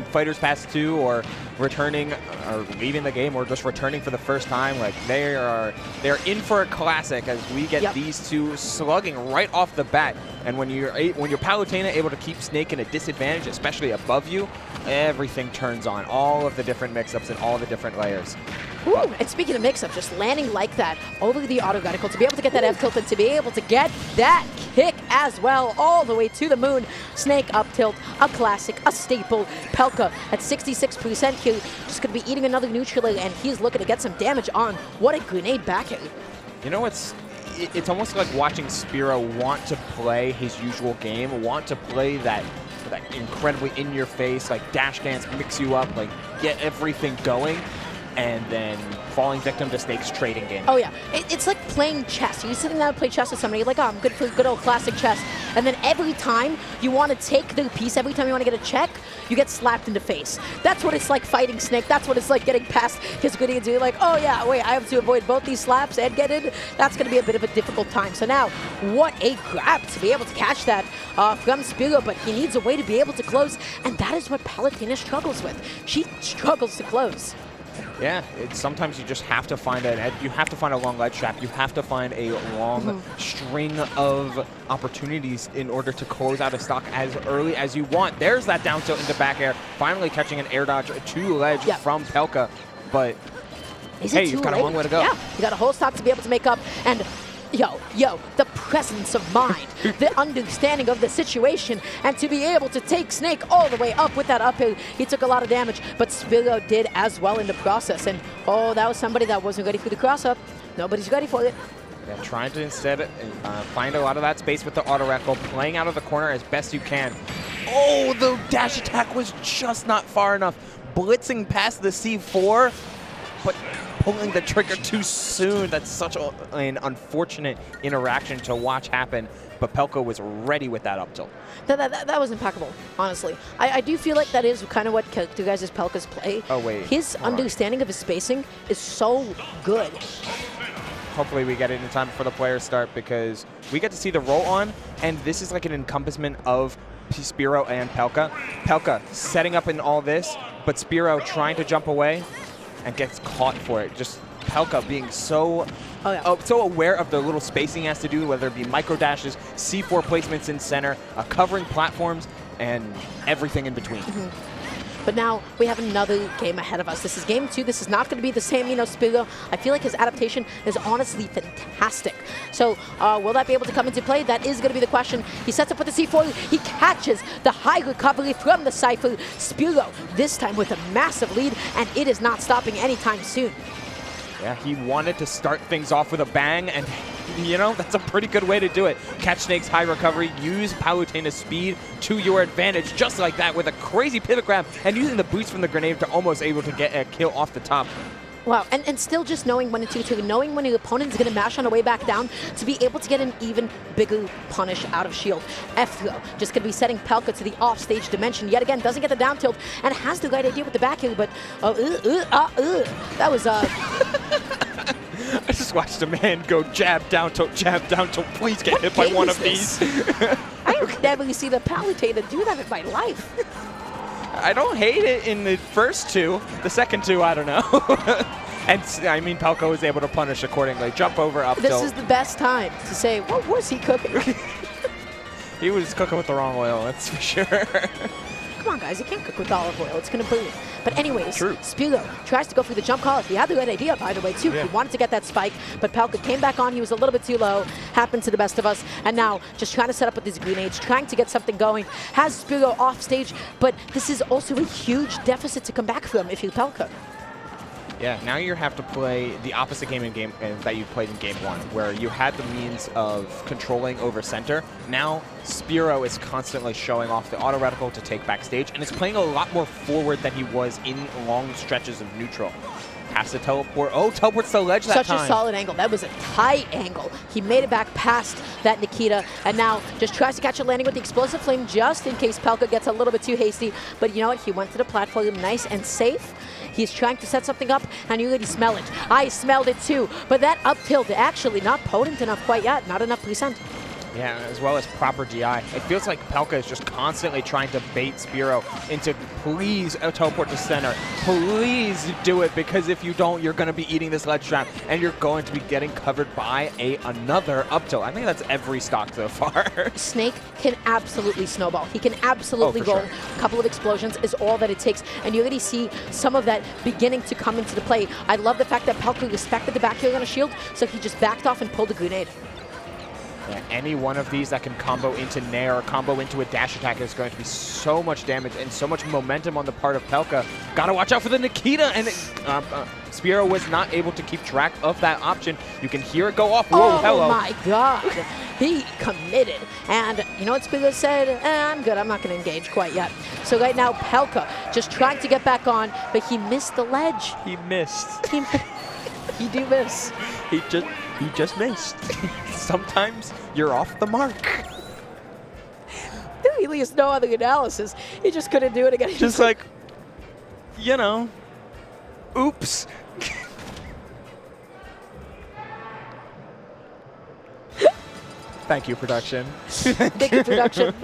Fighters Pass 2 or returning or leaving the game or just returning for the first time, like they're in for a classic as we get these two slugging right off the bat. And when you're Palutena able to keep Snake in a disadvantage, especially above you, everything turns on. All of the different mix-ups and all the different layers. Ooh, and speaking of mix-up, just landing like that over the auto reticle to be able to get that F tilt and to be able to get that kick as well all the way to the moon. Snake up tilt, a classic, a staple. Pelca at 66% here, just going to be eating another neutral, and he's looking to get some damage on. What a grenade back in. You know, it's almost like watching Spiro want to play his usual game, want to play that incredibly in-your-face, like dash dance, mix you up, like get everything going, and then falling victim to Snake's trading game. Oh yeah, it's like playing chess. You're sitting down and play chess with somebody, you're like, oh, I'm good for good old classic chess. And then every time you want to take their piece, every time you want to get a check, you get slapped in the face. That's what it's like fighting Snake. That's what it's like getting past his grenades. You're like, oh yeah, wait, I have to avoid both these slaps and get in. That's going to be a bit of a difficult time. So now, what a grab to be able to catch that from Spiro, but he needs a way to be able to close, and that is what Palutena struggles with. She struggles to close. Yeah, sometimes you just have to find a long ledge trap. You have to find a long string of opportunities in order to close out a stock as early as you want. There's that down tilt into back air, finally catching an air dodge to ledge from Pelca. But hey, you've got a long way to go. Yeah, you got a whole stock to be able to make up, and yo, the presence of mind, the understanding of the situation, and to be able to take Snake all the way up with that uphill. He took a lot of damage, but Spiro did as well in the process. And oh, that was somebody that wasn't ready for the cross-up. Nobody's ready for it. Yeah, trying to instead find a lot of that space with the auto reticle, playing out of the corner as best you can. Oh, the dash attack was just not far enough. Blitzing past the C4, but pulling the trigger too soon. That's such an unfortunate interaction to watch happen, but Pelca was ready with that up tilt. That was impeccable, honestly. I do feel like that is kind of what characterizes Pelca's play. Oh, wait. His understanding of his spacing is so good. Hopefully we get it in time before the players start, because we get to see the roll on, and this is like an encompassment of Spiro and Pelca. Pelca setting up in all this, but Spiro trying to jump away and gets caught for it. Just Pelca being so so aware of the little spacing he has to do, whether it be micro dashes, C4 placements in center, covering platforms, and everything in between. But now we have another game ahead of us. This is game 2. This is not going to be the same, Spiro. I feel like his adaptation is honestly fantastic. So will that be able to come into play? That is going to be the question. He sets up with the C4. He catches the high recovery from the Cypher. Spiro, this time with a massive lead, and it is not stopping anytime soon. Yeah, he wanted to start things off with a bang, and that's a pretty good way to do it. Catch Snake's high recovery, use Palutena's speed to your advantage, just like that, with a crazy pivot grab, and using the boost from the grenade to almost able to get a kill off the top. Wow, and still just knowing when to knowing when your opponent is going to mash on the way back down to be able to get an even bigger punish out of shield. F-throw, just going to be setting Pelca to the offstage dimension yet again, doesn't get the down tilt, and has the right idea with the back heel, but that was... I just watched a man go jab, down tilt, please get hit by one of these. I've never seen a Palutena do that in my life. I don't hate it in the first two. The second two, I don't know. And I mean, Pelca was able to punish accordingly. Jump over, up tilt. This is the best time to say, what was he cooking? He was cooking with the wrong oil, that's for sure. Come on, guys, you can't cook with olive oil. It's going to burn. But anyways, True. Spiro tries to go for the jump call. He had the right idea, by the way, too. Yeah. He wanted to get that spike, but Pelca came back on. He was a little bit too low. Happened to the best of us. And now just trying to set up with these grenades, trying to get something going. Has Spiro off stage, but this is also a huge deficit to come back from if you're Pelca. Yeah, now you have to play the opposite game that you played in game 1, where you had the means of controlling over center. Now Spiro is constantly showing off the auto reticle to take backstage, and is playing a lot more forward than he was in long stretches of neutral. Has to teleport. Oh, teleports to the ledge that time. Such a solid angle. That was a tight angle. He made it back past that Nikita, and now just tries to catch a landing with the explosive flame just in case Pelca gets a little bit too hasty. But you know what? He went to the platform nice and safe. He's trying to set something up, and you already smell it. I smelled it too. But that up tilt, actually not potent enough quite yet. Not enough percent. Yeah, as well as proper DI. It feels like Pelca is just constantly trying to bait Spiro into, please teleport to center. Please do it, because if you don't, you're going to be eating this ledge trap, and you're going to be getting covered by another up tilt. I think that's every stock so far. Snake can absolutely snowball. He can absolutely roll. Sure. A couple of explosions is all that it takes, and you already see some of that beginning to come into the play. I love the fact that Pelca respected the back heel on a shield, so he just backed off and pulled a grenade. Yeah, any one of these that can combo into Nair or combo into a dash attack is going to be so much damage and so much momentum on the part of Pelca. Gotta watch out for the Nikita, and Spiro was not able to keep track of that option. You can hear it go off. Whoa, hello. Oh my god, he committed. And you know what Spiro said? I'm good, I'm not gonna engage quite yet. So right now, Pelca just trying to get back on, but he missed the ledge. He missed. He do miss. He just missed. Sometimes you're off the mark. There really is no other analysis. He just couldn't do it again. Just like, you know, oops. Thank you, production. Thank you, production.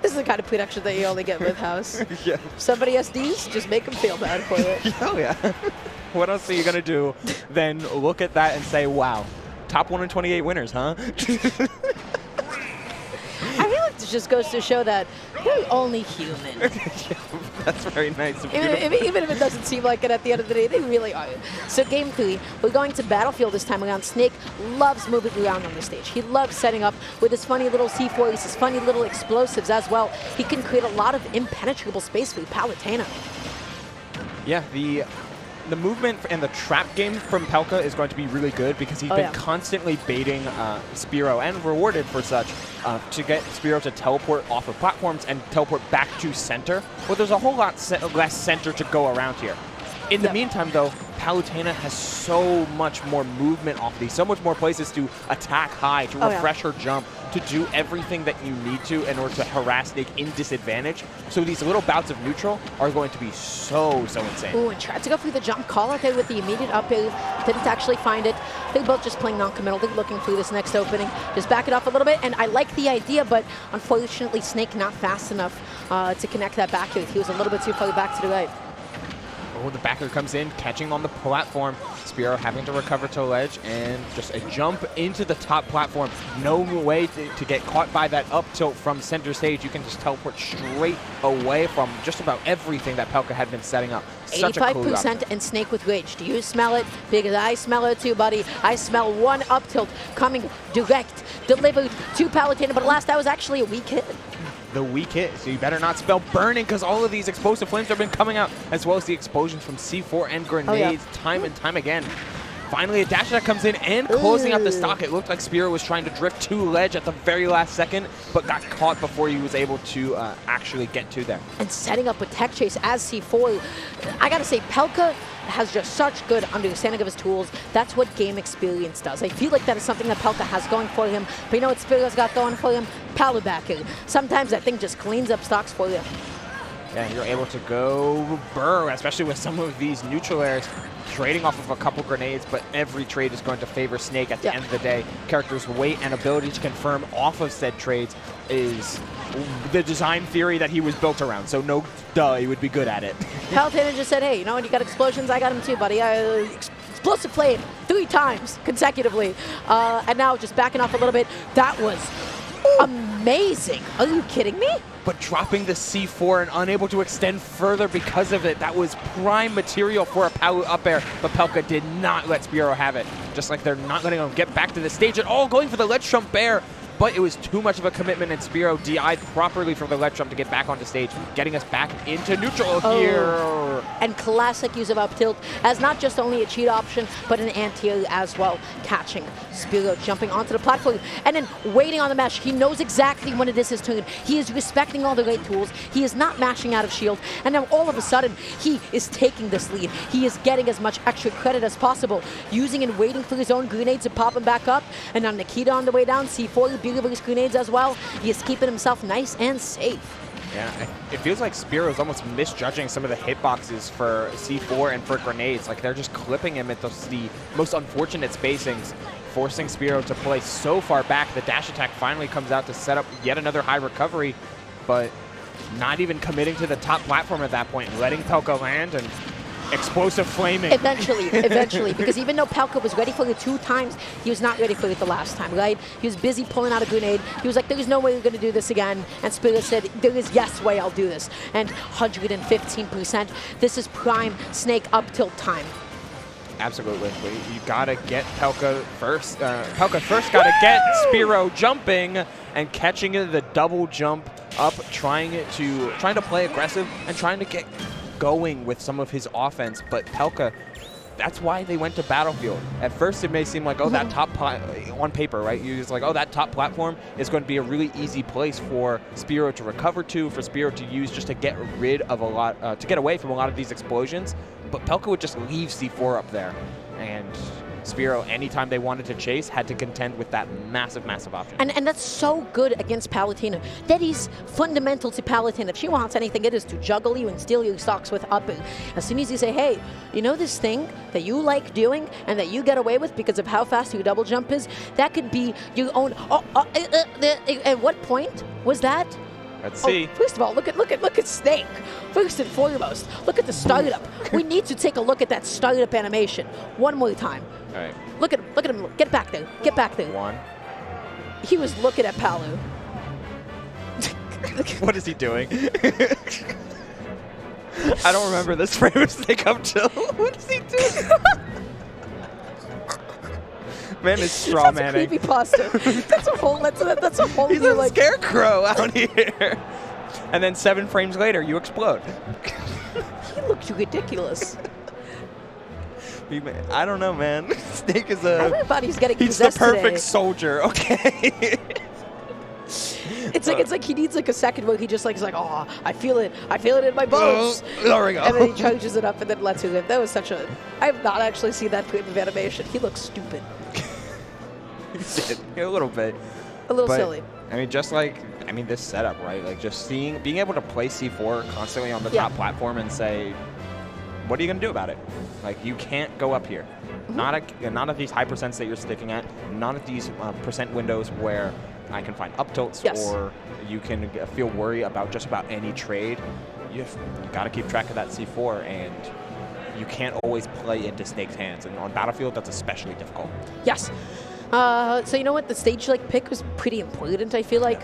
This is the kind of production that you only get with House. Yeah. Somebody SDs, just make them feel bad for it. Oh, yeah. What else are you going to do than look at that and say, wow, top 1 in 28 winners, huh? I feel like this just goes to show that we're only human. Yeah, that's very nice. Even if it doesn't seem like it at the end of the day, they really are. So game 3, we're going to Battlefield this time around. Snake loves moving around on the stage. He loves setting up with his funny little C4s, his funny little explosives as well. He can create a lot of impenetrable space for Palutena. Yeah, the movement and the trap game from Pelca is going to be really good, because he's been constantly baiting Spiro, and rewarded for such, to get Spiro to teleport off of platforms and teleport back to center. Well, there's a whole lot less center to go around here. In the meantime, though, Palutena has so much more movement off these, so much more places to attack high, to refresh her jump, to do everything that you need to in order to harass Snake in disadvantage. So these little bouts of neutral are going to be so insane. Ooh, and tried to go through the jump call out there with the immediate up air. Didn't actually find it. They're both just playing non-committal. They're looking through this next opening. Just back it off a little bit. And I like the idea, but unfortunately, Snake not fast enough to connect that back air. He was a little bit too far back to the right. Oh, the backer comes in, catching on the platform. Spiro having to recover to ledge, and just a jump into the top platform. No way to get caught by that up tilt from center stage. You can just teleport straight away from just about everything that Pelca had been setting up. Such 85% and Snake with rage. Do you smell it? Because I smell it too, buddy. I smell one up tilt coming direct, delivered to Palutena, but alas, that was actually a weak hit. The weak hit, so you better not spell burning, because all of these explosive flames have been coming out, as well as the explosions from C4 and grenades time and time again. Finally, a dash attack comes in and closing out the stock. It looked like Spiro was trying to drift to ledge at the very last second, but got caught before he was able to actually get to there. And setting up a tech chase as C4. I gotta say, Pelca has just such good understanding of his tools. That's what game experience does. I feel like that is something that Pelca has going for him. But you know what Spiro's got going for him? Palubacker. Sometimes that thing just cleans up stocks for you. Yeah, you're able to go burr, especially with some of these neutral airs, trading off of a couple grenades, but every trade is going to favor Snake at the end of the day. Character's weight and ability to confirm off of said trades is the design theory that he was built around, so no duh, he would be good at it. Palutena just said, hey, you know when you got explosions, I got them too, buddy. Explosive flame 3 times consecutively. And now just backing off a little bit. That was amazing. Are you kidding me? But dropping the C4 and unable to extend further because of it, that was prime material for a Palu up air, but Pelca did not let Spiro have it. Just like they're not letting him get back to the stage at all, going for the ledge jump bear. But it was too much of a commitment, and Spiro DI'd properly from the ledge jump to get back onto stage, getting us back into neutral here. And classic use of up tilt as not just only a cheat option, but an anti-air as well. Catching Spiro jumping onto the platform and then waiting on the mesh. He knows exactly when it is his turn. He is respecting all the right tools. He is not mashing out of shield. And now all of a sudden, he is taking this lead. He is getting as much extra credit as possible, using and waiting for his own grenades to pop him back up. And now Nikita on the way down, C4 of his grenades as well. He is keeping himself nice and safe. Yeah, it feels like Spiro is almost misjudging some of the hitboxes for C4 and for grenades. Like, they're just clipping him at the most unfortunate spacings. forcing Spiro to play so far back. The dash attack finally comes out to set up yet another high recovery, but not even committing to the top platform at that point, letting Pelca land and explosive flaming. Eventually, because even though Pelca was ready for it 2 times, he was not ready for it the last time, right? He was busy pulling out a grenade. He was like, there's no way we're going to do this again. And Spiro said, there is yes way I'll do this. And 115%. This is prime Snake up tilt time. Absolutely. You gotta get Pelca first. Pelca first gotta get Spiro jumping and catching the double jump up, trying to play aggressive and trying to get going with some of his offense. But Pelca, that's why they went to Battlefield. At first it may seem like, oh, that top on paper, right? You're just like, oh, that top platform is going to be a really easy place for Spiro to recover to, for Spiro to use just to get rid of a lot, to get away from a lot of these explosions. But Pelca would just leave C4 up there, and Spiro, anytime they wanted to chase, had to contend with that massive, massive option. And that's so good against Palutena. That is fundamental to Palutena. If she wants anything, it is to juggle you and steal your stocks with up. As soon as you say, hey, you know this thing that you like doing and that you get away with because of how fast your double jump is, that could be your own. At what point was that? Let's see. First of all, look at Snake. First and foremost, look at the startup. We need to take a look at that startup animation one more time. All right. Look at him. Get back there. Get back there. 1. He was looking at Palu. What is he doing? I don't remember this frame of Snake up till. What is he doing? Man is straw manning. That's a creepypasta. That's a whole. He's a scarecrow out here. And then 7 frames later, you explode. He looked ridiculous. I don't know, man. Snake is a. Everybody's getting He's the possessed perfect today. soldier. Okay. It's like he needs like a second where he just like is like, oh, I feel it in my bones. There we go. And then he charges it up and then lets it in. That was such a. I have not actually seen that type of animation. He looks stupid. A little bit. A little silly. I mean, just like, this setup, right? Like, just being able to play C4 constantly on the top platform and say, what are you going to do about it? Like, you can't go up here. Not at these high percents that you're sticking at. Not at these percent windows where I can find up tilts or you can feel worry about just about any trade. You got to keep track of that C4, and you can't always play into Snake's hands. And on Battlefield, that's especially difficult. Yes. So you know what? The stage pick was pretty important, I feel like.